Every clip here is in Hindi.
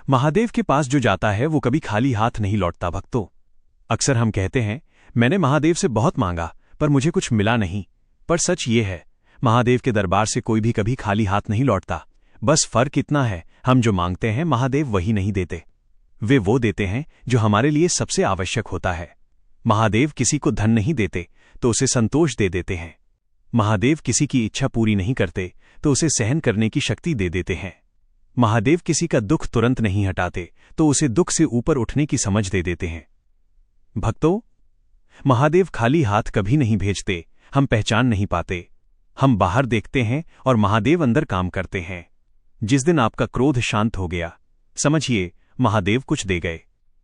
महादेव के पास जो जाता है वो कभी खाली हाथ नहीं लौटता भक्तों। अक्सर हम कहते हैं मैंने महादेव से बहुत मांगा पर मुझे कुछ मिला नहीं। पर सच ये है, महादेव के दरबार से कोई भी कभी खाली हाथ नहीं लौटता। बस फर्क इतना है, हम जो मांगते हैं महादेव वही नहीं देते। वे वो देते हैं जो हमारे लिए सबसे आवश्यक होता है। महादेव किसी को धन नहीं देते तो उसे संतोष दे देते हैं। महादेव किसी की इच्छा पूरी नहीं करते तो उसे सहन करने की शक्ति दे देते हैं। महादेव किसी का दुख तुरंत नहीं हटाते तो उसे दुख से ऊपर उठने की समझ दे देते हैं। भक्तों, महादेव खाली हाथ कभी नहीं भेजते। हम पहचान नहीं पाते। हम बाहर देखते हैं और महादेव अंदर काम करते हैं। जिस दिन आपका क्रोध शांत हो गया, समझिए महादेव कुछ दे गए।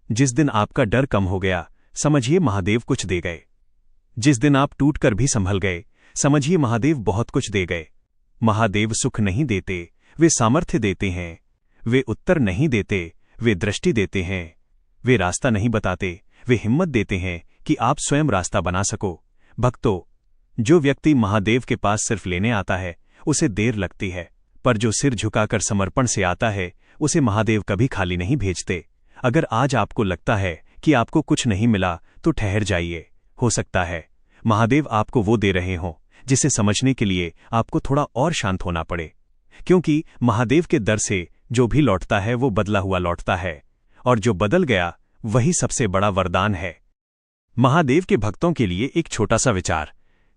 जिस दिन आपका डर कम हो गया, समझिए महादेव कुछ दे गए। जिस दिन आप टूटकर भी संभल गए, समझिए महादेव बहुत कुछ दे गए। महादेव सुख नहीं देते, वे सामर्थ्य देते हैं। वे उत्तर नहीं देते, वे दृष्टि देते हैं। वे रास्ता नहीं बताते, वे हिम्मत देते हैं कि आप स्वयं रास्ता बना सको। भक्तों, जो व्यक्ति महादेव के पास सिर्फ लेने आता है उसे देर लगती है, पर जो सिर झुकाकर समर्पण से आता है उसे महादेव कभी खाली नहीं भेजते। अगर आज आपको लगता है कि आपको कुछ नहीं मिला तो ठहर जाइए। हो सकता है महादेव आपको वो दे रहे हों जिसे समझने के लिए आपको थोड़ा और शांत होना पड़े। क्योंकि महादेव के दर से जो भी लौटता है वो बदला हुआ लौटता है, और जो बदल गया वही सबसे बड़ा वरदान है। महादेव के भक्तों के लिए एक छोटा सा विचार।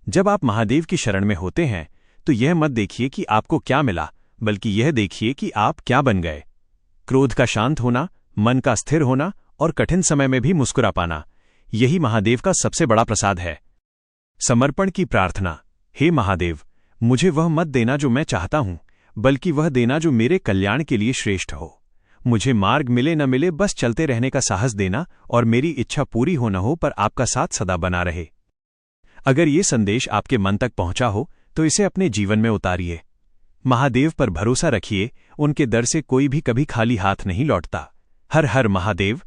जब आप महादेव की शरण में होते हैं तो यह मत देखिए कि आपको क्या मिला, बल्कि यह देखिए कि आप क्या बन गए। क्रोध का शांत होना, मन का स्थिर होना और कठिन समय में भी मुस्कुरा पाना, यही महादेव का सबसे बड़ा प्रसाद है। समर्पण की प्रार्थना। हे महादेव, मुझे वह मत देना जो मैं चाहता हूं, बल्कि वह देना जो मेरे कल्याण के लिए श्रेष्ठ हो। मुझे मार्ग मिले न मिले बस चलते रहने का साहस देना, और मेरी इच्छा पूरी हो न हो पर आपका साथ सदा बना रहे। अगर ये संदेश आपके मन तक पहुंचा हो तो इसे अपने जीवन में उतारिए। महादेव पर भरोसा रखिए, उनके दर से कोई भी कभी खाली हाथ नहीं लौटता। हर हर महादेव।